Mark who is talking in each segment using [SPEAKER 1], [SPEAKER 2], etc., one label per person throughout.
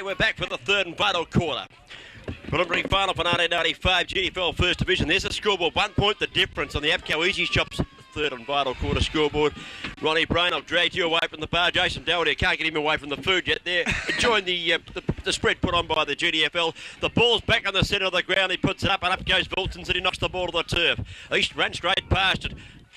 [SPEAKER 1] we're back for the third and final quarter. Preliminary final for 1995 GFL First Division. There's a scoreboard, 1 point the difference on the APCO Easy Shops third and final quarter scoreboard. Ronnie Brain, I've dragged you away from the bar. Jason Doherty, can't get him away from the food yet. There, enjoying the spread put on by the GDFL. The ball's back on the centre of the ground. He puts it up, and up goes Wilson, and he knocks the ball to the turf. East ran straight past it.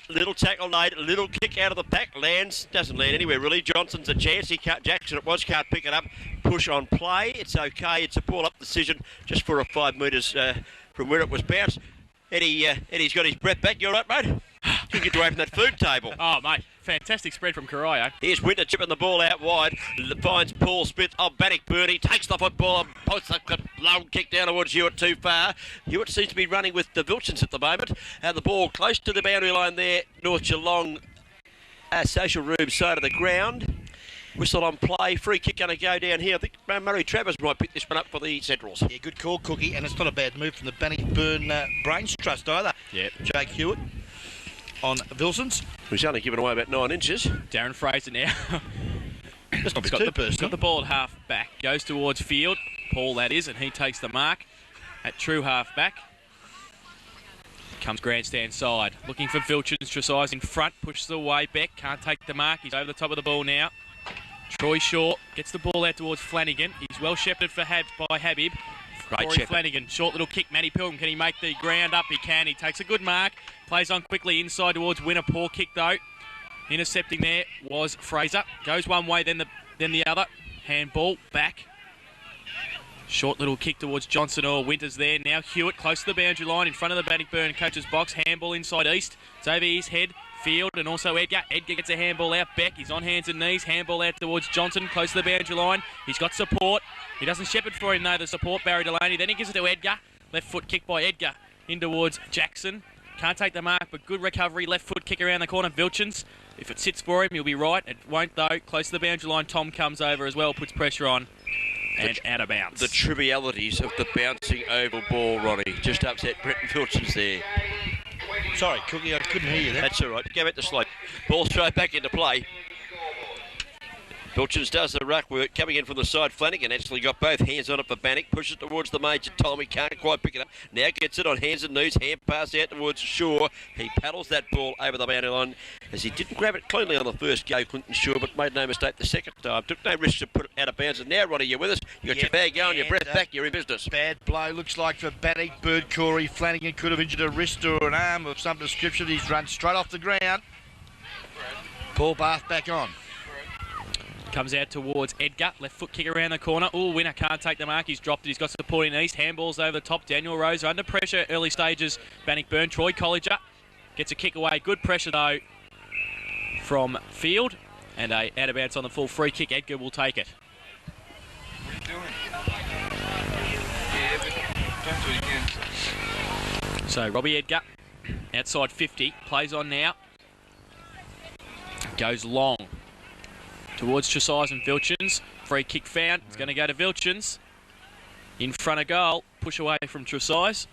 [SPEAKER 1] Little tackle laid, a little kick out of the pack, lands, doesn't land anywhere really. Johnson's a chance, Jackson it was, can't pick it up. Push on play, it's okay, it's a ball up decision just for a 5 metres from where it was bounced. Eddie's got his breath back, you all right, mate? You get away from that food table.
[SPEAKER 2] Oh, mate, fantastic spread from Corio.
[SPEAKER 1] Here's Winter chipping the ball out wide. Finds Paul Smith of Bannockburn. He takes the football and posts a long kick down towards Hewitt too far. Hewitt seems to be running with the Vilchins at the moment. And the ball close to the boundary line there. North Geelong social room side of the ground. Whistle on play, free kick going to go down here. I think Murray Travers might pick this one up for the Centrals.
[SPEAKER 3] Yeah, good call, Cookie, and it's not a bad move from the Bannockburn Brains Trust either.
[SPEAKER 2] Yeah.
[SPEAKER 3] Jake Hewitt on Vilsons.
[SPEAKER 1] Who's only given away about 9 inches.
[SPEAKER 2] Darren Fraser now.
[SPEAKER 3] That's not
[SPEAKER 2] He's got the ball at half back, goes towards field. Paul, that is, and he takes the mark at true half back. Comes grandstand side, looking for Vilchins. Tresize in front, pushes away. Beck can't take the mark. He's over the top of the ball now. Troy Shaw gets the ball out towards Flanagan. He's well shepherded for by Habib. Corey Flanagan, short little kick. Matty Pilgrim, can he make the ground up? He can. He takes a good mark. Plays on quickly inside towards Winner. Poor kick though. Intercepting there was Fraser. Goes one way, then the other. Handball back. Short little kick towards Johnson or Winters there. Now Hewitt close to the boundary line in front of the Bannockburn coach's box. Handball inside East. It's over his head. Field and also Edgar. Edgar gets a handball out. Beck, he's on hands and knees. Handball out towards Johnson, close to the boundary line. He's got support. He doesn't shepherd for him though, the support, Barry Delaney. Then he gives it to Edgar. Left foot kick by Edgar in towards Jackson. Can't take the mark, but good recovery. Left foot kick around the corner. Vilchins. If it sits for him, he'll be right. It won't though. Close to the boundary line. Tom comes over as well, puts pressure on. And out of bounds.
[SPEAKER 1] The trivialities of the bouncing oval ball, Ronnie. Just upset Bretton Vilchins there.
[SPEAKER 3] Sorry, Cookie, I couldn't hear you there.
[SPEAKER 1] That's all right. Go back to slope. Ball straight back into play. Vilchins does the ruck work coming in from the side. Flanagan actually got both hands on it for Bannock. Pushes towards the major Tom. He can't quite pick it up. Now gets it on hands and knees. Hand pass out towards Shaw. He paddles that ball over the boundary line as he didn't grab it cleanly on the first go, Clinton Shaw, but made no mistake the second time. Took no risk to put it out of bounds. And now, Ronnie, you're with us. You got your bag going, your breath back, you're in business.
[SPEAKER 3] Bad blow looks like for Bannockburn. Corey Flanagan could have injured a wrist or an arm of some description. He's run straight off the ground. Paul Bath back on.
[SPEAKER 2] Comes out towards Edgar. Left foot kick around the corner. Oh, Winner can't take the mark. He's dropped it. He's got support in East. Handballs over the top. Daniel Rose under pressure. Early stages. Bannockburn. Troy Colliger gets a kick away. Good pressure though from Field. And a out of bounds on the full free kick. Edgar will take it.
[SPEAKER 4] What are you doing? Yeah, but don't do it again.
[SPEAKER 2] So Robbie Edgar, outside 50. Plays on now. Goes long. Towards Tresize and Vilchins. Free kick found. It's going to go to Vilchins. In front of goal. Push away from Tresize.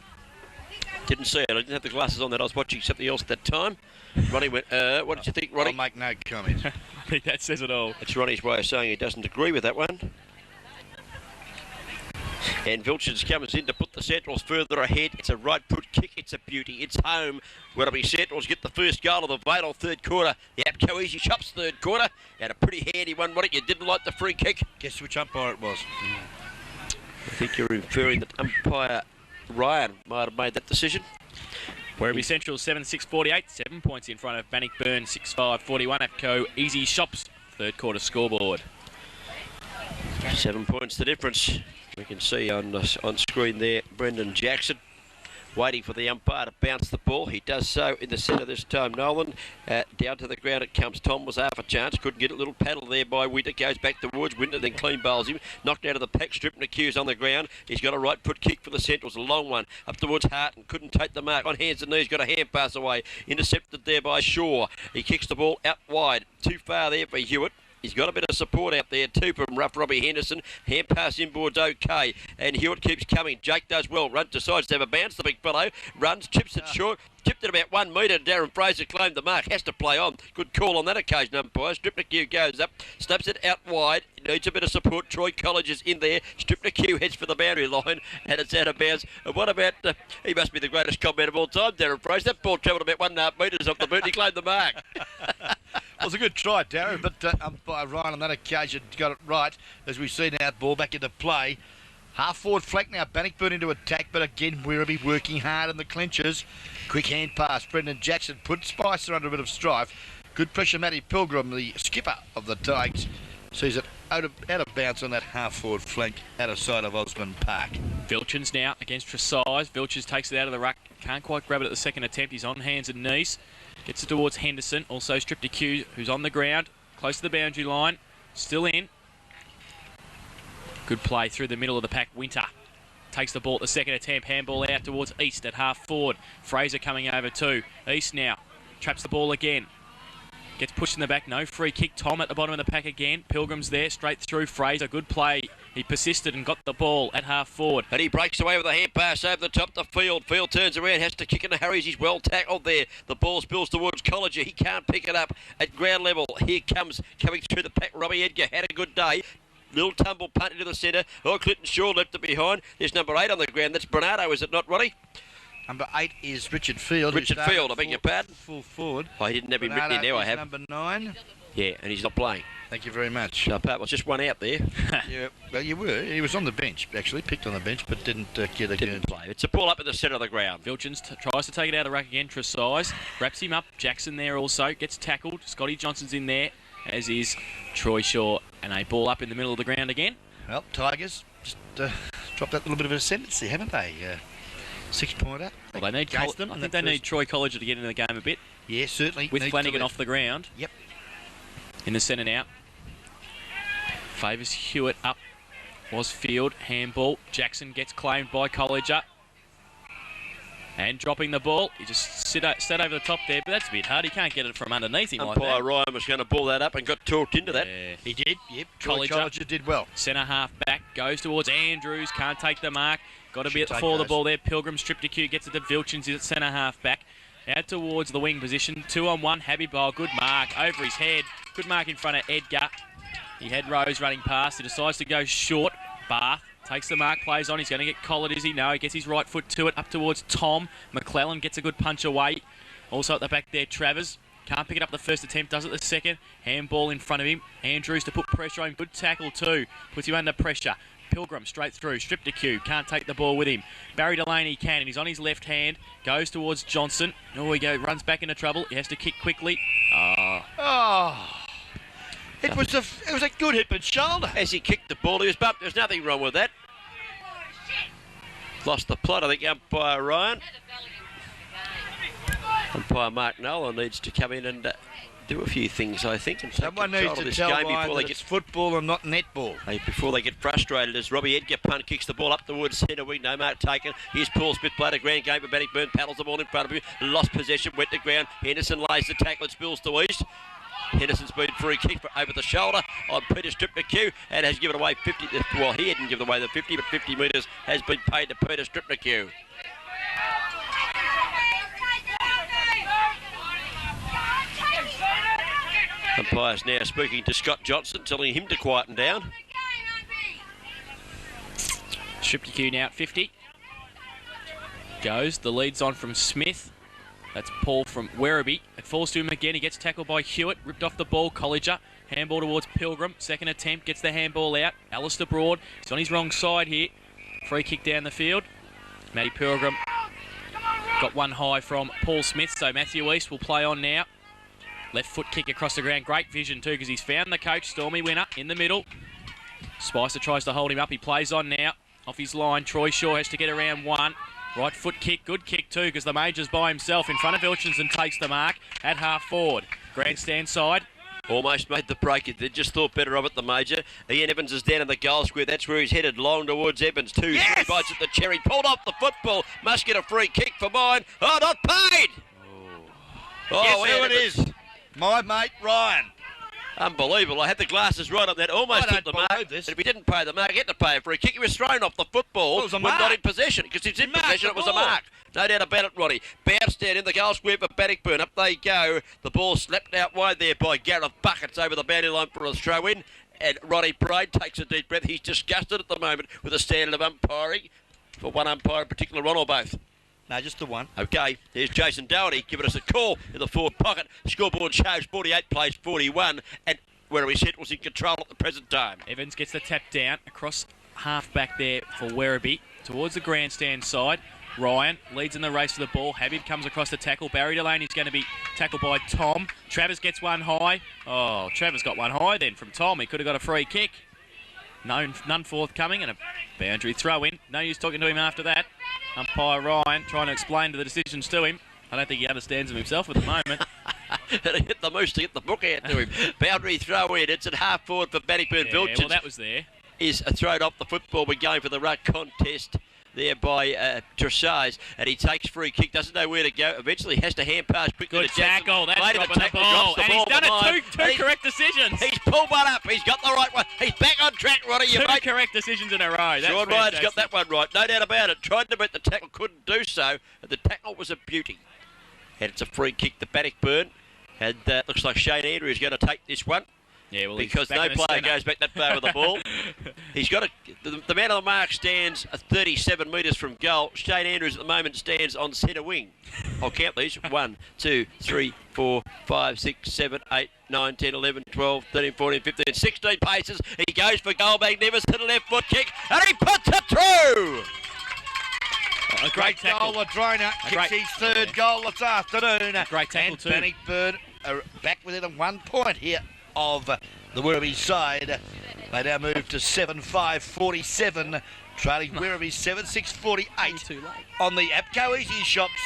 [SPEAKER 1] Didn't see it. I didn't have the glasses on that. I was watching something else at that time. Ronnie went, what did you think, Ronnie?
[SPEAKER 3] I'll make no comment.
[SPEAKER 2] I think that says it all.
[SPEAKER 1] It's Ronnie's way of saying he doesn't agree with that one. And Vilchins comes in to put the Centrals further ahead. It's a right foot kick. It's a beauty. It's home. Werribee Centrals get the first goal of the vital third quarter. The APCO Easy Shops third quarter. And a pretty handy one. What you didn't like the free kick?
[SPEAKER 3] Guess which umpire it was?
[SPEAKER 1] I think you're inferring that umpire Ryan might have made that decision.
[SPEAKER 2] Werribee Central 7-6-48. 7 points in front of Bannockburn 6-5-41. APCO Easy Shops third quarter scoreboard.
[SPEAKER 1] 7 points the difference. We can see on screen there Brendan Jackson waiting for the umpire to bounce the ball. He does so in the centre this time. Nolan down to the ground it comes. Tom was half a chance. Couldn't get a little paddle there by Winter. Goes back towards Winter, then clean bowls him. Knocked out of the pack strip and accused on the ground. He's got a right foot kick for the Centrals. A long one up towards Hart and couldn't take the mark. On hands and knees, got a hand pass away. Intercepted there by Shaw. He kicks the ball out wide. Too far there for Hewitt. He's got a bit of support out there too from rough Robbie Henderson. Hand pass inboard's okay. And Hewitt keeps coming. Jake does well. Decides to have a bounce. The big fellow runs, chips it short. tipped it about 1 metre. Darren Fraser claimed the mark. Has to play on. Good call on that occasion, umpire. Stripner goes up, snaps it out wide. He needs a bit of support. Troy College is in there. Stripner heads for the boundary line, and it's out of bounds. And what about, he must be the greatest comment of all time, Darren Fraser. That ball travelled about 1.5 metres off the boot. He claimed the mark.
[SPEAKER 3] It was a good try, Darren, but umpire Ryan on that occasion got it right as we see now ball back into play. Half forward flank now, Bannockburn into attack, but again Werribee working hard in the clinches. Quick hand pass, Brendan Jackson put Spicer under a bit of strife. Good pressure, Matty Pilgrim, the skipper of the Tigers, sees it out of bounds on that half forward flank out of sight of Osmond Park.
[SPEAKER 2] Vilchins now against Tresize. Vilchins takes it out of the ruck. Can't quite grab it at the second attempt. He's on hands and knees. Gets it towards Henderson. Also stripped to Q, who's on the ground. Close to the boundary line. Still in. Good play through the middle of the pack. Winter takes the ball at the second attempt. Handball out towards East at half forward. Fraser coming over too. East now. Traps the ball again. Gets pushed in the back. No free kick. Tom at the bottom of the pack again. Pilgrim's there. Straight through Fraser. Good play. He persisted and got the ball at half forward.
[SPEAKER 1] And he breaks away with a hand pass over the top to Field. Field turns around, has to kick into Harries. He's well tackled there. The ball spills towards Colliger. He can't pick it up at ground level. Here comes, coming through the pack, Robbie Edgar. Had a good day. Little tumble punt into the centre. Oh, Clinton Shaw left it behind. There's number 8 on the ground. That's Bernardo, is it not, Ronnie?
[SPEAKER 3] Number 8 is Richard Field.
[SPEAKER 1] Richard Field, I beg your pardon.
[SPEAKER 3] Full forward.
[SPEAKER 1] Oh, he didn't have him written in there, I have.
[SPEAKER 3] Number 9.
[SPEAKER 1] Yeah, and he's not playing.
[SPEAKER 3] Thank you very much.
[SPEAKER 1] So, Pat was just one out there.
[SPEAKER 3] Yeah, well, you were. He was on the bench, actually, picked on the bench, but didn't get a
[SPEAKER 1] Didn't play. It's a ball up in the centre of the ground.
[SPEAKER 2] Vilchins tries to take it out of the ruck again. Tresize wraps him up. Jackson there also. Gets tackled. Scotty Johnson's in there, as is Troy Shaw. And a ball up in the middle of the ground again.
[SPEAKER 3] Well, Tigers just dropped that little bit of a ascendancy, haven't they? 6-pointer.
[SPEAKER 2] Well, they need I think they need Troy Colliger to get into the game a bit.
[SPEAKER 3] Yeah, certainly.
[SPEAKER 2] With Flanagan off the ground.
[SPEAKER 3] Yep.
[SPEAKER 2] In the centre now. Favours Hewitt up. Was Field. Handball. Jackson gets claimed by Colliger. And dropping the ball. He just sat over the top there, but that's a bit hard. He can't get it from underneath him like that.
[SPEAKER 1] Umpire Ryan was going to ball that up and got talked into that.
[SPEAKER 2] Yeah.
[SPEAKER 3] He did, yep. Colliger did well.
[SPEAKER 2] Centre half back. Goes towards Andrews. Can't take the mark. Got to be at the fall of the ball there. Pilgrim stripped to Q. Gets it to Vilchins. He's at centre half back. Out towards the wing position. 2-on-1. Habib Ball. Good mark. Over his head. Good mark in front of Edgar. He had Rose running past. He decides to go short. Bath takes the mark, plays on. He's going to get collared, is he? No, he gets his right foot to it. Up towards Tom. McClellan gets a good punch away. Also at the back there, Travers. Can't pick it up the first attempt, does it the second. Handball in front of him. Andrews to put pressure on him. Good tackle too. Puts him under pressure. Pilgrim straight through. Stripped to Q. Can't take the ball with him. Barry Delaney can, and he's on his left hand. Goes towards Johnson. Oh, he goes. Runs back into trouble. He has to kick quickly.
[SPEAKER 3] It was a good hit, but shoulder.
[SPEAKER 1] As he kicked the ball, he was bumped. There's nothing wrong with that. Lost the plot, I think, umpire Ryan. Umpire Mark Nolan needs to come in and do a few things, I think, and take
[SPEAKER 3] Someone
[SPEAKER 1] control
[SPEAKER 3] needs
[SPEAKER 1] of
[SPEAKER 3] to
[SPEAKER 1] this
[SPEAKER 3] tell
[SPEAKER 1] game
[SPEAKER 3] Ryan
[SPEAKER 1] before
[SPEAKER 3] that
[SPEAKER 1] they
[SPEAKER 3] it's
[SPEAKER 1] get
[SPEAKER 3] football and not netball.
[SPEAKER 1] before they get frustrated. As Robbie Edgar punt kicks the ball up towards centre wing, no mark taken. Here's Paul Smith, played a grand game, but Bannockburn paddles the ball in front of him. Lost possession, went to ground. Henderson lays the tackle, it spills to East. Henderson's been free kick over the shoulder on Peter Stripner Q and has given away 50. Well, he hadn't given away the 50, but 50 metres has been paid to Peter Stripner Q. Umpire's now speaking to Scott Johnson, telling him to quieten down.
[SPEAKER 2] Stripner Q now at 50. Goes. The lead's on from Smith. That's Paul from Werribee. It falls to him again. He gets tackled by Hewitt. Ripped off the ball. Colliger. Handball towards Pilgrim. Second attempt. Gets the handball out. Alistair Broad. He's on his wrong side here. Free kick down the field. Matty Pilgrim got one high from Paul Smith. So Matthew East will play on now. Left foot kick across the ground. Great vision too, because he's found the coach. Stormy winner in the middle. Spicer tries to hold him up. He plays on now. Off his line. Troy Shaw has to get around one. Right foot kick, good kick too, because the Major's by himself in front of Vilchins and takes the mark at half forward. Grandstand side.
[SPEAKER 1] Almost made the break. They just thought better of it, the Major. Ian Evans is down in the goal square. That's where he's headed, long towards Evans. Three bites at the cherry. Pulled off the football. Must get a free kick for mine. Oh, not paid!
[SPEAKER 3] Guess who it is? My mate Ryan.
[SPEAKER 1] Unbelievable. I had the glasses right on that. Almost took the mark.
[SPEAKER 3] This.
[SPEAKER 1] And if he didn't pay the mark, he had to pay a free kick. He was thrown off the football
[SPEAKER 3] Well, it was a
[SPEAKER 1] when
[SPEAKER 3] mark.
[SPEAKER 1] not in possession. Because if he's in
[SPEAKER 3] He marked
[SPEAKER 1] possession,
[SPEAKER 3] the
[SPEAKER 1] it was a
[SPEAKER 3] ball.
[SPEAKER 1] mark. No doubt about it, Ronnie. Bounced down in the goal square for Bannockburn. Up they go. The ball slapped out wide there by Gareth Buckets over the boundary line for a throw-in. And Ronnie Braid takes a deep breath. He's disgusted at the moment with the standard of umpiring. For one umpire in particular, Ron, or both?
[SPEAKER 3] No, just the one.
[SPEAKER 1] Okay, here's Jason Doherty giving us a call in the forward pocket. Scoreboard shows 48 plays 41, and Werribee Central's in control at the present time.
[SPEAKER 2] Evans gets the tap down across half back there for Werribee towards the grandstand side. Ryan leads in the race for the ball. Habib comes across the tackle. Barry Delaney's going to be tackled by Tom. Travers gets one high. Oh, Travers got one high then from Tom. He could have got a free kick. None forthcoming, and a boundary throw in. No use talking to him after that. Umpire Ryan trying to explain the decisions to him. I don't think he understands them himself at the moment.
[SPEAKER 1] And he hit the moose to get the book out to him. Boundary throw in. It's at half forward for Bannockburn.
[SPEAKER 2] Yeah,
[SPEAKER 1] Vilchens
[SPEAKER 2] well, that was there.
[SPEAKER 1] is thrown off the football. We're going for the ruck contest there by Tressage, and he takes free kick, doesn't know where to go. Eventually has to hand pass quickly
[SPEAKER 2] Good
[SPEAKER 1] to Jackson.
[SPEAKER 2] tackle. That's
[SPEAKER 1] Later
[SPEAKER 2] dropping the ball. And he's done it two correct decisions.
[SPEAKER 1] He's pulled one up. He's got the right one. He's back on track, Ronnie.
[SPEAKER 2] Two correct decisions in a row. That's
[SPEAKER 1] Sean Ryan's got that one right. No doubt about it. Tried to beat the tackle, couldn't do so. And the tackle was a beauty. And it's a free kick to Bannockburn. And looks like Shane Andrews is going to take this one.
[SPEAKER 2] Yeah, well,
[SPEAKER 1] because no player goes back that far with the ball. He's got the man on the mark stands 37 metres from goal. Shane Andrews at the moment stands on centre wing. I'll count these. 1, 2, 3, 4, 5, 6, 7, 8, 9, 10, 11, 12, 13, 14, 15, 16 paces. He goes for goal. Magnificent left foot kick, and he puts it through.
[SPEAKER 2] A great
[SPEAKER 3] goal, Ladrona kicks his third goal this afternoon.
[SPEAKER 2] Great tackle
[SPEAKER 3] and
[SPEAKER 2] too.
[SPEAKER 3] Bannockburn are back within a 1 point here of the Werribee side. They now move to 7-5-47, trailing Werribee 7-6-48
[SPEAKER 2] Too late.
[SPEAKER 3] on the APCO Easy Shops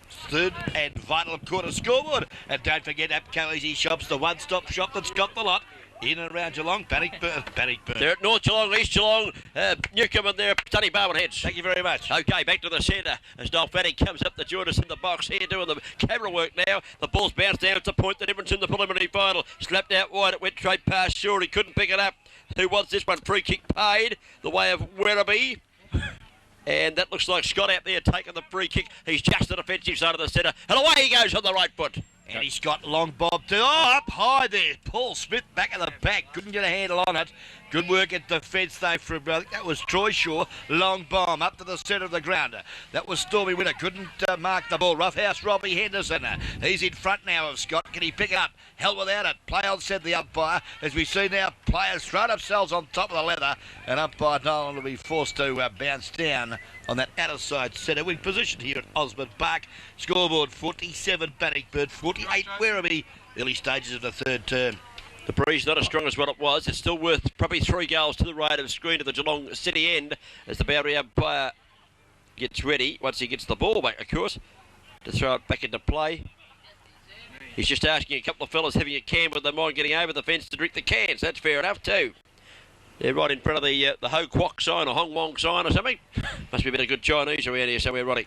[SPEAKER 3] third and vital quarter scoreboard. And don't forget APCO Easy Shops, the one-stop shop that's got the lot. In and around Geelong, Bannockburn.
[SPEAKER 1] They're at North Geelong, East Geelong, Newcombe and they're Sunny Barwon Heads.
[SPEAKER 3] Thank you very much.
[SPEAKER 1] Okay, back to the centre as Noel Fanning comes up to join us in the box here doing the camera work now. The ball's bounced down. It's a point, the difference in the preliminary final. Slapped out wide, it went straight past Shaw. He couldn't pick it up. Who wants this one? Free kick paid the way of Werribee. And that looks like Scott out there taking the free kick. He's just the defensive side of the centre. And away he goes on the right foot.
[SPEAKER 3] And he's got long bob too. Oh, up high there. Paul Smith back at the back. Couldn't get a handle on it. Good work at defence though from, I think that was Troy Shaw. Long bomb up to the centre of the ground. That was Stormy Winner. Couldn't mark the ball. Roughhouse Robbie Henderson. He's in front now of Scott. Can he pick it up? Hell without it. Play on, said the umpire. As we see now, players throw themselves on top of the leather. And umpire Nolan will be forced to bounce down on that outer side centre wing position here at Osmond Park. Scoreboard 47 Bannockburn, 48 Werribee. Early stages of the third term.
[SPEAKER 1] The breeze not as strong as what it was. It's still worth probably 3 goals to the right of screen to the Geelong City end as the boundary umpire gets ready, once he gets the ball back, of course, to throw it back into play. He's just asking a couple of fellas having a can with them on getting over the fence to drink the cans. That's fair enough too. They're right in front of the Ho Kwok sign or Hong Wong sign or something. Must be a bit of good Chinese around here somewhere, Ronnie.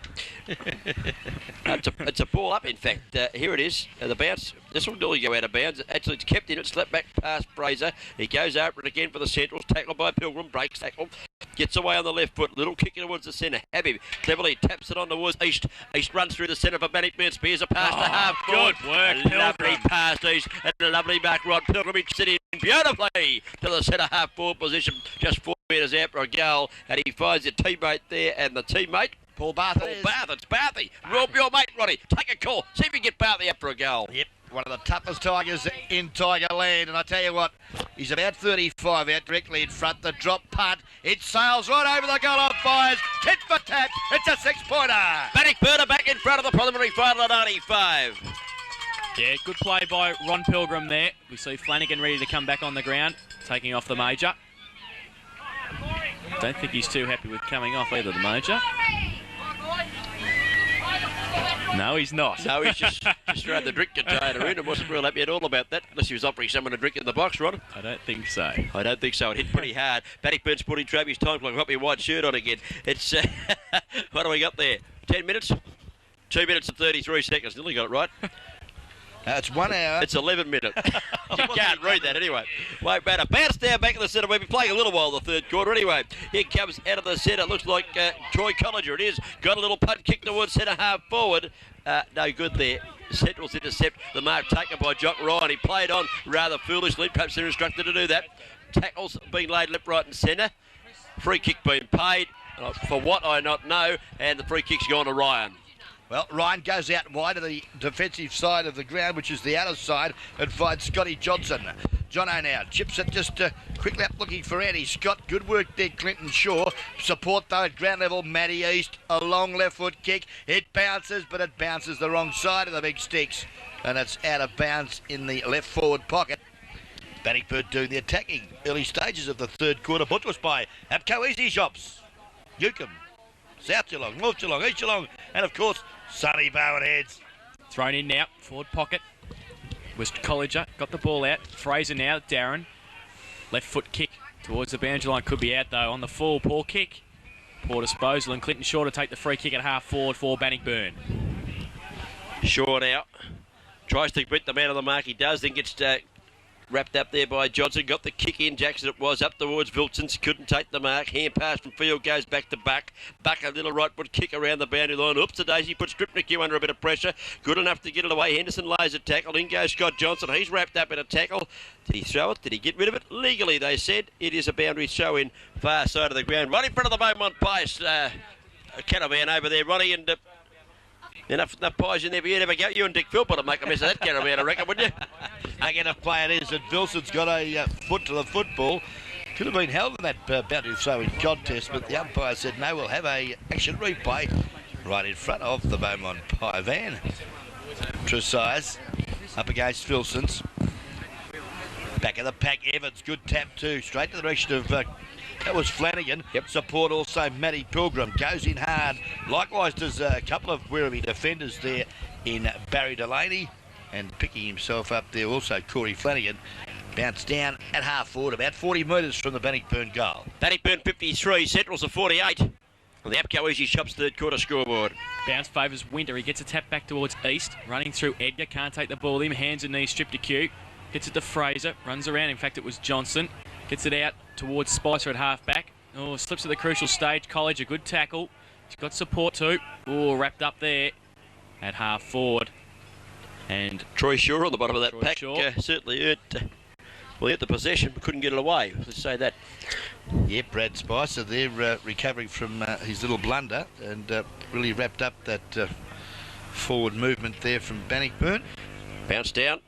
[SPEAKER 1] It's a ball up, in fact. Here it is. The bounce. This will nearly go out of bounds. Actually, it's kept in it. Slapped back past Fraser. He goes over it again for the Centrals. Tackled by Pilgrim. Breaks tackle. Gets away on the left foot. Little kick towards the centre. Habib cleverly taps it on towards East. East runs through the centre for Bannockburn. Spears a pass to half forward.
[SPEAKER 2] Good work,
[SPEAKER 1] A lovely pass East. And a lovely back rod. Pilgrim sitting beautifully to the centre half forward position. Just 4 metres out for a goal. And he finds a teammate there. And the teammate,
[SPEAKER 3] Paul Barth.
[SPEAKER 1] It's Barthy. Rob your mate, Ronnie. Take a call. See if you can get Barthy up for a goal.
[SPEAKER 3] Yep, one of the toughest Tigers in Tigerland. And I tell you what, he's about 35 out directly in front. The drop punt. It sails right over the goal of fires. Tit for tat. It's a 6-pointer.
[SPEAKER 1] Bannockburn are back in front of the preliminary final at 95.
[SPEAKER 2] Yeah, good play by Ron Pilgrim there. We see Flanagan ready to come back on the ground, taking off the major. Don't think he's too happy with coming off either, the major. No, he's not.
[SPEAKER 1] No, he's just thrown the drink container in and wasn't real happy at all about that, unless he was offering someone a drink in the box, Ron.
[SPEAKER 2] I don't think so.
[SPEAKER 1] I don't think so. It hit pretty hard. Bannockburn Sporting Trophy's time clock. Got me a white shirt on again. It's, what do we got there? 10 minutes? 2 minutes and 33 seconds. Nearly got it right.
[SPEAKER 3] It's 1 hour.
[SPEAKER 1] It's 11 minutes. You can't read that anyway. Won't matter. Bounce down back in the centre. We'll be playing a little while the third quarter anyway. Here comes out of the centre. Looks like Troy Collinger. It is. Got a little punt kick towards centre half forward. No good there. Central's intercept. The mark taken by Jock Ryan. He played on rather foolishly. Perhaps they're instructed to do that. Tackles being laid left, right and centre. Free kick being paid. For what I not know. And the free kick's gone to Ryan.
[SPEAKER 3] Well, Ryan goes out wide to the defensive side of the ground, which is the outer side, and finds Scotty Johnson. Jono now chips it just quickly up looking for Eddie Scott. Good work there, Clinton Shaw. Support though at ground level, Matty East. A long left foot kick. It bounces, but it bounces the wrong side of the big sticks. And it's out of bounds in the left forward pocket. Bannockburn doing the attacking early stages of the third quarter. Put to us by Apco Easy Shops. Newcombe, South Geelong, North Geelong, East Geelong, and of course, Sunny Bowen Heads.
[SPEAKER 2] Thrown in now, forward pocket. Was Collinger, got the ball out. Fraser now, Darren. Left foot kick towards the boundary line. Could be out though on the full. Poor kick. Poor disposal, and Clinton Shaw to take the free kick at half forward for Bannockburn.
[SPEAKER 1] Shaw now. Tries to beat the man on the mark. He does, then gets wrapped up there by Johnson. Got the kick in. Jackson it was up towards Vilsons. Couldn't take the mark. Hand pass from field goes back to Buck. Buck a little right foot kick around the boundary line. Oops, a daisy put Stripnicue under a bit of pressure. Good enough to get it away. Henderson lays a tackle. In goes Scott Johnson. He's wrapped up in a tackle. Did he throw it? Did he get rid of it? Legally, they said. It is a boundary show in far side of the ground. Right in front of the Beaumont Pies. Caravan over there, Ronnie, and enough pies in there for you to never go. You and Dick Philpott will make a mess of that caravan, I reckon, wouldn't you?
[SPEAKER 3] Again, a play it is that Vilson's got a foot to the football. Could have been held in that boundary throwing contest, but the umpire said no, we'll have a action replay right in front of the Beaumont Pie van. Tresize up against Vilson's. Back of the pack, Evans, good tap too, straight to the direction of that was Flanagan.
[SPEAKER 1] Yep.
[SPEAKER 3] Support also Matty Pilgrim. Goes in hard. Likewise does a couple of Werribee defenders there in Barry Delaney. And picking himself up there also Corey Flanagan. Bounced down at half forward, about 40 metres from the Bannockburn goal.
[SPEAKER 1] Bannockburn 53, Central's a 48. On the Apco Easy Shops third quarter scoreboard.
[SPEAKER 2] Bounce favours Winter. He gets a tap back towards East. Running through Edgar. Can't take the ball with him. Hands and knees stripped to Q. Gets it to Fraser. Runs around. In fact, it was Johnson. Gets it out towards Spicer at half back. Oh, slips at the crucial stage. College, a good tackle. He's got support too. Oh, wrapped up there at half forward. And
[SPEAKER 1] Troy Shaw on the bottom of that
[SPEAKER 2] Troy
[SPEAKER 1] pack
[SPEAKER 2] Shaw.
[SPEAKER 1] certainly earned the possession, but couldn't get it away. Let's say that.
[SPEAKER 3] Yeah, Brad Spicer there recovering from his little blunder and really wrapped up that forward movement there from Bannockburn.
[SPEAKER 1] Bounce down.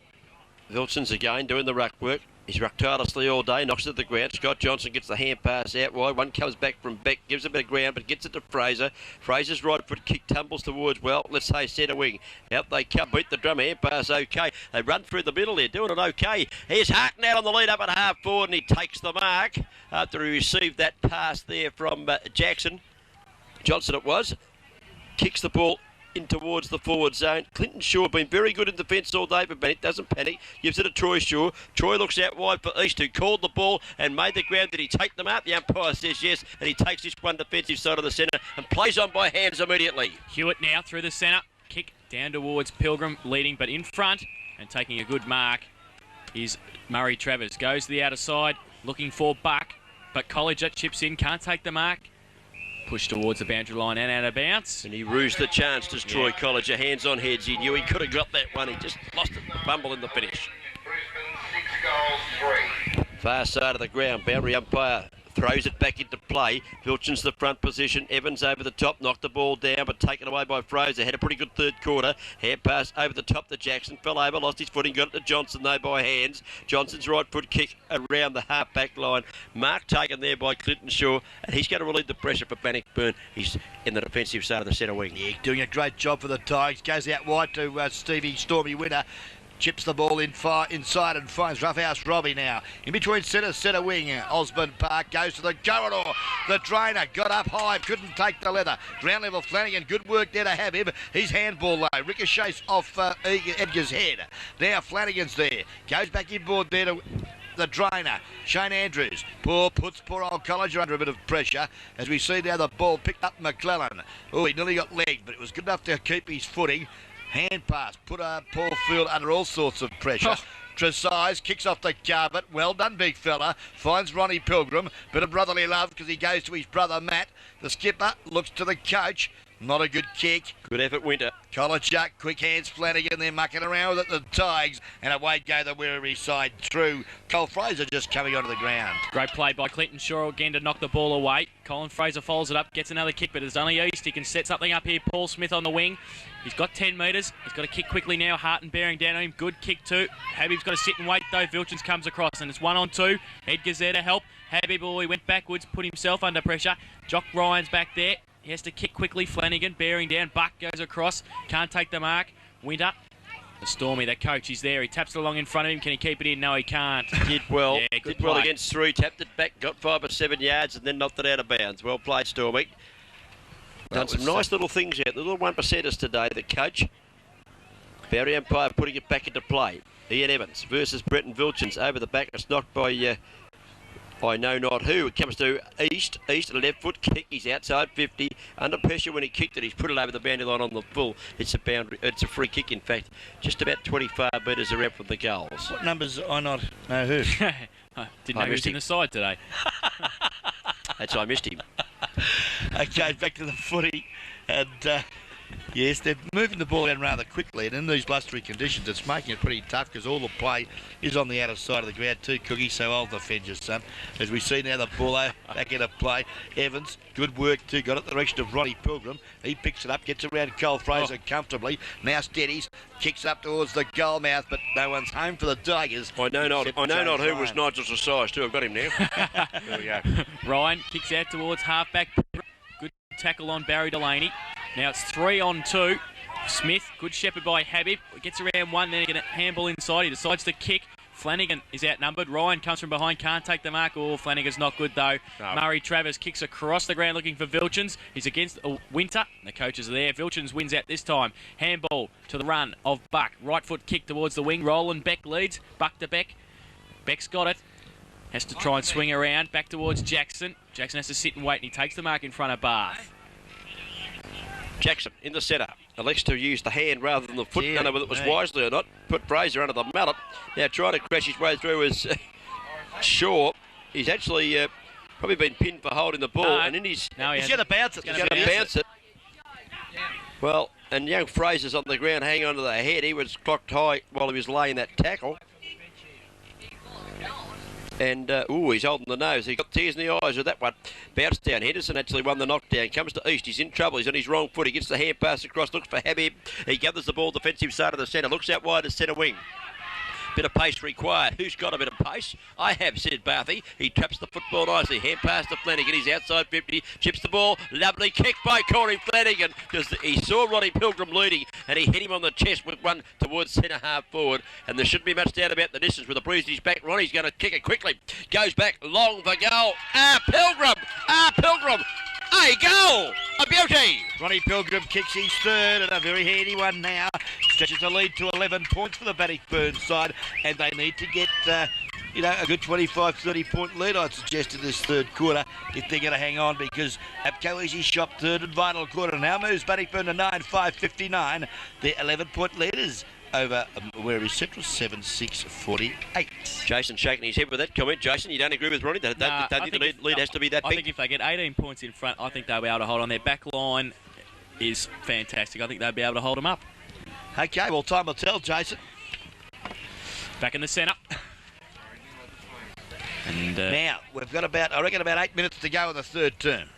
[SPEAKER 1] Vilson's again doing the ruck work. He's rucked tirelessly all day, knocks it to the ground. Scott Johnson gets the hand pass out wide. One comes back from Beck, gives a bit of ground, but gets it to Fraser. Fraser's right foot kick tumbles towards, well, let's say centre wing. Out they come, beat the drum, hand pass okay. They run through the middle, they're doing it okay. Here's Harton out on the lead up at half forward, and he takes the mark after he received that pass there from Jackson. Johnson it was. Kicks the ball in towards the forward zone. Clinton Shaw been very good in defence all day, but Bennett doesn't panic. Gives it to Troy Shaw. Troy looks out wide for East, who called the ball and made the ground. Did he take them out? The umpire says yes, and he takes this one defensive side of the centre and plays on by hands immediately.
[SPEAKER 2] Hewitt now through the centre. Kick down towards Pilgrim, leading but in front and taking a good mark is Murray Travers. Goes to the outer side, looking for Buck, but Collinger chips in, can't take the mark. Push towards the boundary line and out of bounce.
[SPEAKER 1] And he roos the chance, does Troy Collinger. Hands on heads. He knew he could have got that one. He just lost it. Fumble in the finish.
[SPEAKER 4] Brisbane 6 goals 3.
[SPEAKER 1] Far side of the ground. Boundary umpire throws it back into play. Vilchin's the front position. Evans over the top. Knocked the ball down, but taken away by Fraser. Had a pretty good third quarter. Hand pass over the top to Jackson. Fell over, lost his footing. Got it to Johnson, though, by hands. Johnson's right foot kick around the half-back line. Mark taken there by Clinton Shaw, and he's going to relieve the pressure for Bannockburn. He's in the defensive side of the centre wing.
[SPEAKER 3] Yeah, doing a great job for the Tigers. Goes out wide to Stevie Stormy Winter. Chips the ball inside and finds Roughhouse Robbie now. In between centre wing. Osborne Park goes to the corridor. The drainer got up high, couldn't take the leather. Ground level Flanagan, good work there to have him. His handball low. Ricochets off Edgar's head. Now Flanagan's there. Goes back inboard there to the drainer. Shane Andrews. Puts poor old Collinger under a bit of pressure. As we see now the ball picked up McClellan. Oh, he nearly got legged, but it was good enough to keep his footing. Hand pass. Put Paul Field under all sorts of pressure. Tresize kicks off the carpet. Well done, big fella. Finds Ronnie Pilgrim. Bit of brotherly love because he goes to his brother Matt. The skipper looks to the coach. Not a good kick.
[SPEAKER 1] Good effort, Winter.
[SPEAKER 3] Collichuck, quick hands, Flanagan. They're mucking around with it, the Tigers. And away go the Werribee side through. Cole Fraser just coming onto the ground.
[SPEAKER 2] Great play by Clinton Shaw again to knock the ball away. Colin Fraser follows it up, gets another kick, but it's only East. He can set something up here. Paul Smith on the wing. He's got 10 metres. He's got to kick quickly now. Harton bearing down on him. Good kick too. Habib's got to sit and wait though. Vilchins comes across and it's 1-on-2. Edgar's there to help. Habib, he went backwards, put himself under pressure. Jock Ryan's back there. He has to kick quickly. Flanagan bearing down. Buck goes across. Can't take the mark. Winter. The Stormy, that coach, he's there. He taps it along in front of him. Can he keep it in? No, he can't.
[SPEAKER 1] Did well.
[SPEAKER 2] Yeah,
[SPEAKER 1] Did well against 3. Tapped it back. Got 5 or 7 yards and then knocked it out of bounds. Well played, Stormy. Done some nice little things out. The little 1%ers today. The coach. Barry Empire putting it back into play. Ian Evans versus Bretton Vilchins over the back. It's knocked by I know not who. It comes to East. East, a left foot kick. He's outside 50. Under pressure when he kicked it. He's put it over the boundary line on the full. It's a boundary. It's a free kick, in fact. Just about 25 metres around from the goals.
[SPEAKER 3] What numbers I not know who?
[SPEAKER 2] I didn't know he was in the side today.
[SPEAKER 1] That's I missed him.
[SPEAKER 3] Okay, back to the footy. And yes, they're moving the ball around rather quickly. And in these blustery conditions, it's making it pretty tough because all the play is on the outer side of the ground too, Cookie. So I'll defend your son. As we see now the ball back into play. Evans, good work too. Got it in the direction of Ronnie Pilgrim. He picks it up, gets around Cole Fraser comfortably. Now steadies, kicks up towards the goal mouth, but no one's home for the Tigers.
[SPEAKER 1] I know not who was Nigel Tresize too. I've got him now. There we go.
[SPEAKER 2] Ryan kicks out towards halfback. Good tackle on Barry Delaney. Now it's 3-on-2. Smith, good shepherd by Habib. Gets around one, then going to handball inside. He decides to kick. Flanagan is outnumbered. Ryan comes from behind, can't take the mark. Oh, Flanagan's not good though. No. Murray Travers kicks across the ground looking for Vilchins. He's against Winter. The coaches are there. Vilchins wins out this time. Handball to the run of Buck. Right foot kick towards the wing. Roland Beck leads. Buck to Beck. Beck's got it. Has to try and swing around. Back towards Jackson. Jackson has to sit and wait, and he takes the mark in front of Bath.
[SPEAKER 1] Jackson in the centre. Elects to use the hand rather than the foot. I don't know whether it was wisely or not. Put Fraser under the mallet. Now trying to crash his way through is Shaw. He's actually probably been pinned for holding the ball. And in his...
[SPEAKER 3] he's going to bounce it.
[SPEAKER 1] He's going to bounce it. Well, and young Fraser's on the ground hanging onto the head. He was clocked high while he was laying that tackle. And, he's holding the nose. He got tears in the eyes with that one. Bounced down. Henderson actually won the knockdown. Comes to East. He's in trouble. He's on his wrong foot. He gets the hand pass across. Looks for Habib. He gathers the ball defensive side of the centre. Looks out wide to centre wing. Bit of pace required. Who's got a bit of pace? I have, said Barthy. He traps the football nicely. Hand pass to Flanagan. He's outside 50. Chips the ball. Lovely kick by Corey Flanagan because he saw Ronnie Pilgrim leading and he hit him on the chest with one towards centre half forward. And there shouldn't be much doubt about the distance with a bruise in his back. Ronnie's going to kick it quickly. Goes back long for goal. Pilgrim! A goal! A beauty!
[SPEAKER 3] Ronnie Pilgrim kicks his third and a very handy one now. Stretches the lead to 11 points for the Bannockburn side, and they need to get, a good 25, 30-point lead, I'd suggest, in this third quarter if they're going to hang on, because Abco Easy Shop third and vital quarter now moves Bannockburn to 9-5-59. Their 11-point leaders over Werribee Central 7-6-48.
[SPEAKER 1] Jason shaking his head with that comment. Jason, you don't agree with Ronnie? Don't think the lead has to be that big?
[SPEAKER 2] I think if they get 18 points in front, I think they'll be able to hold on. Their back line is fantastic. I think they'll be able to hold them up.
[SPEAKER 3] Okay, well, time will tell, Jason.
[SPEAKER 2] Back in the centre. And
[SPEAKER 3] now, we've got about 8 minutes to go in the third term.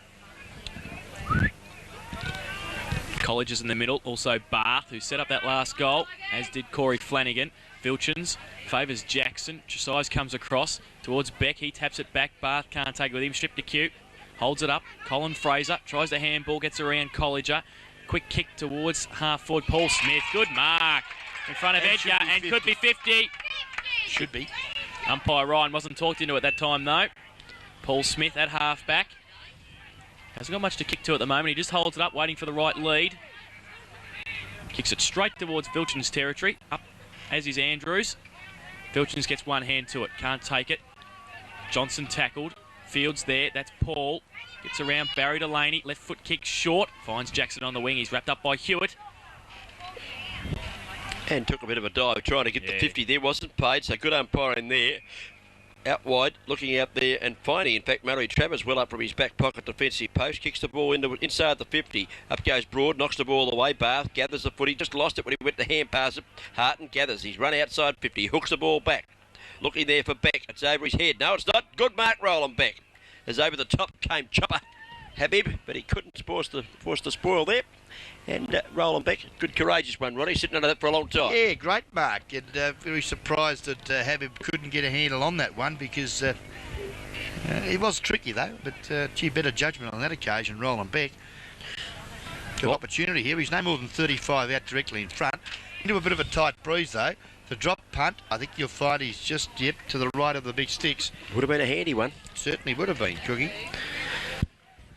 [SPEAKER 2] College is in the middle. Also Bath, who set up that last goal, as did Corey Flanagan. Vilchins favours Jackson. Tresize comes across towards Beck. He taps it back. Bath can't take it with him. Stripped to cute. Holds it up. Colin Fraser tries the handball. Gets around Colliger. Quick kick towards half forward Paul Smith. Good mark in front of Edgar and could be 50.
[SPEAKER 3] Should be.
[SPEAKER 2] Umpire Ryan wasn't talked into at that time though. Paul Smith at half back. Hasn't got much to kick to at the moment. He just holds it up, waiting for the right lead. Kicks it straight towards Vilchins' territory. Up as is Andrews. Vilchins gets one hand to it. Can't take it. Johnson tackled. Fields there. That's Paul. Gets around Barry Delaney. Left foot kick short. Finds Jackson on the wing. He's wrapped up by Hewitt.
[SPEAKER 1] And took a bit of a dive trying to get the 50 there. Wasn't paid, so good umpiring there. Out wide, looking out there and finding, in fact, Murray Travers well up from his back pocket defensive post, kicks the ball inside the 50, up goes Broad, knocks the ball away, Bath gathers the footy, just lost it when he went to hand pass it, Harton gathers, he's run outside 50, hooks the ball back, looking there for Beck, it's over his head, no it's not, good mark Roland Beck, as over the top came Chopper Habib, but he couldn't force the spoil there. And Roland Beck, good courageous one, Ronnie, sitting under that for a long time.
[SPEAKER 3] Yeah, great mark, and very surprised that Habib couldn't get a handle on that one because he was tricky though, but gee, better judgment on that occasion, Roland Beck. Good opportunity here, he's no more than 35 out directly in front. Into a bit of a tight breeze though. The drop punt, I think you'll find he's just, to the right of the big sticks.
[SPEAKER 1] Would have been a handy one.
[SPEAKER 3] Certainly would have been, Cookie.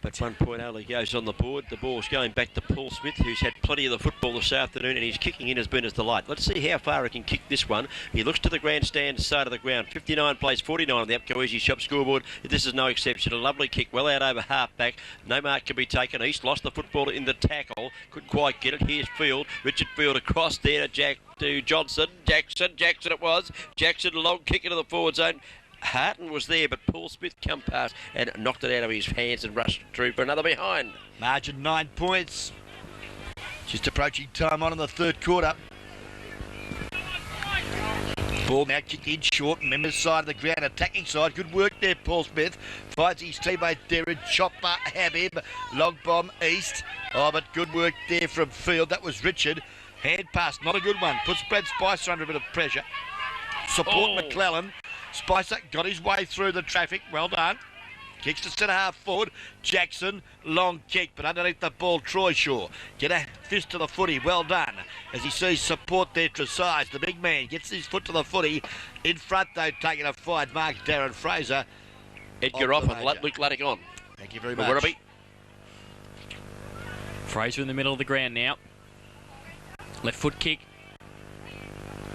[SPEAKER 1] But 1 point only goes on the board. The ball's going back to Paul Smith, who's had plenty of the football this afternoon, and his kicking in has been his delight. Let's see how far he can kick this one. He looks to the grandstand side of the ground. 59 plays 49 on the Apco Easy Shop scoreboard. This is no exception. A lovely kick, well out over half back. No mark can be taken. East lost the football in the tackle. Couldn't quite get it. Here's Field. Richard Field across there to Johnson. Jackson it was. Jackson long kick into the forward zone. Harton was there, but Paul Smith come past and knocked it out of his hands and rushed through for another behind.
[SPEAKER 3] Margin 9 points. Just approaching time on in the third quarter. Ball now kicked in short, members side of the ground, attacking side. Good work there, Paul Smith. Finds his teammate there in Chopper Habib. Long bomb east. Oh, but good work there from Field. That was Richard. Hand pass, not a good one. Puts Brad Spicer under a bit of pressure. Support McClellan. Spicer got his way through the traffic. Well done. Kicks to centre half forward. Jackson, long kick, but underneath the ball, Troy Shaw. Get a fist to the footy. Well done. As he sees support there, Tresize, the big man, gets his foot to the footy. In front, though, taking a fine mark, Darren Fraser.
[SPEAKER 1] Edgar off and Luke Luddick on.
[SPEAKER 3] Thank you very much.
[SPEAKER 1] Werribee.
[SPEAKER 2] Fraser in the middle of the ground now. Left foot kick.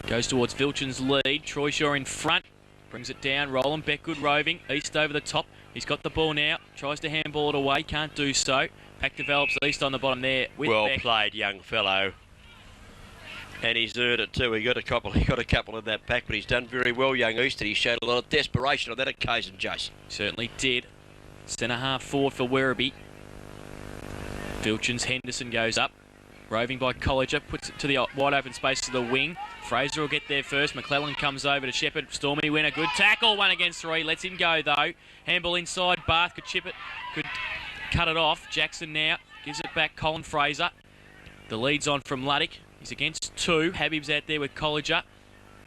[SPEAKER 2] Goes towards Vilchin's lead. Troy Shaw in front. Brings it down. Roland Beck, good roving. East over the top. He's got the ball now. Tries to handball it away. Can't do so. Pack develops. East on the bottom there. With
[SPEAKER 1] well
[SPEAKER 2] Beck.
[SPEAKER 1] Played, young fellow. And he's earned it too. He got a couple in that pack, but he's done very well, young East. And he showed a lot of desperation on that occasion, Jason.
[SPEAKER 2] Certainly did. Centre half forward for Werribee. Vilchins Henderson goes up. Roving by Colliger, puts it to the wide open space to the wing. Fraser will get there first. McClellan comes over to Shepherd. Stormy winner. Good tackle. 1 against 3. Lets him go though. Handball inside. Bath could chip it. Could cut it off. Jackson now gives it back. Colin Fraser. The lead's on from Luddick. He's against 2. Habib's out there with Colliger.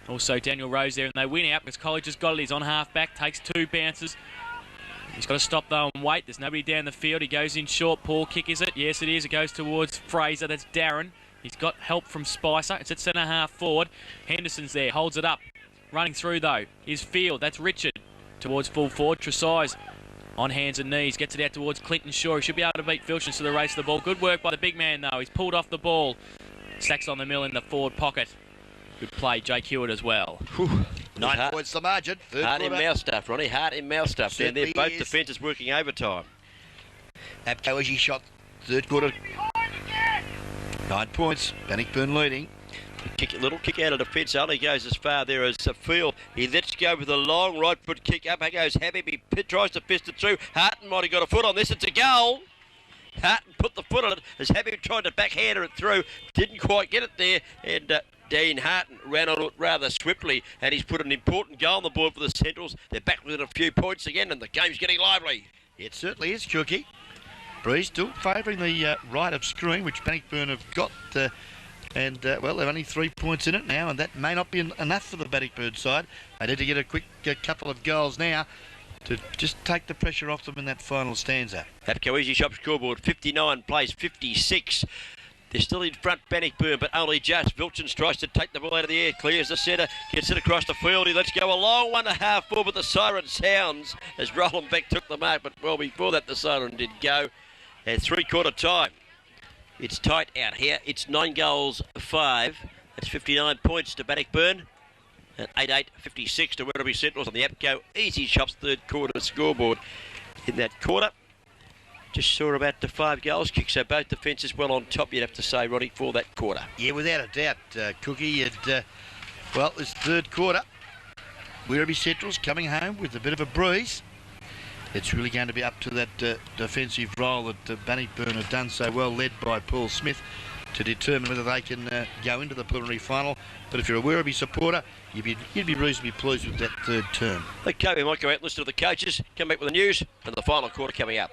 [SPEAKER 2] Also Daniel Rose there, and they win out because Colliger's got it. He's on half back. Takes 2 bounces. He's got to stop though and wait. There's nobody down the field. He goes in short. Paul kick, is it? Yes, it is. It goes towards Fraser. That's Darren. He's got help from Spicer. It's at centre half forward. Henderson's there. Holds it up. Running through though is Field. That's Richard. Towards full forward. Tresize on hands and knees. Gets it out towards Clinton Shaw. He should be able to beat Vilchins to the race of the ball. Good work by the big man though. He's pulled off the ball. Sacks on the mill in the forward pocket. Good play. Jake Hewitt as well.
[SPEAKER 3] 9 points the margin. Third
[SPEAKER 1] Hard in
[SPEAKER 3] quarter.
[SPEAKER 1] mouth stuff, Ronnie. Hard in mouth stuff down there.
[SPEAKER 3] Certainly
[SPEAKER 1] Both
[SPEAKER 3] is.
[SPEAKER 1] defences working overtime.
[SPEAKER 3] Apco Easy shot. Third quarter. 9 points. Bannockburn leading.
[SPEAKER 1] Little kick out of defence. Only goes as far there as Field. He lets go with a long right foot kick. Up goes Habib. He tries to fist it through. Harton might have got a foot on this. It's a goal. Harton put the foot on it as Habib tried to backhander it through. Didn't quite get it there. And Dean Harton ran on it rather swiftly, and he's put an important goal on the board for the Centrals. They're back within a few points again, and the game's getting lively.
[SPEAKER 3] It certainly is, Cookie. Breeze still favouring the right of screen, which Bannockburn have got. Well, they've only 3 points in it now, and that may not be enough for the Bannockburn side. They need to get a quick couple of goals now to just take the pressure off them in that final stanza.
[SPEAKER 1] Apco Easy Shop scoreboard, 59 plays 56. They're still in front, Bannockburn, but only just. Vilchins tries to take the ball out of the air, clears the centre, gets it across the field. He lets go a long 1.5 forward, but the siren sounds as Roland Beck took the mark. But well, before that, the siren did go. And 3/4 time. It's tight out here. It's 9 goals, 5. That's 59 points to Bannockburn. And 8-8-56 to Werribee Centrals on the Apco Easy Shops third quarter scoreboard. In that quarter, Just saw about the 5 goals kick, so both defences well on top, you'd have to say, Roddy, for that quarter.
[SPEAKER 3] Yeah, without a doubt, Cookie. And, well, this third quarter, Werribee Central's coming home with a bit of a breeze. It's really going to be up to that defensive role that Bannockburn have done so well, led by Paul Smith, to determine whether they can go into the preliminary final. But if you're a Werribee supporter, you'd be reasonably pleased with that third term.
[SPEAKER 1] Okay, we might go out and listen to the coaches, come back with the news, and the final quarter coming up.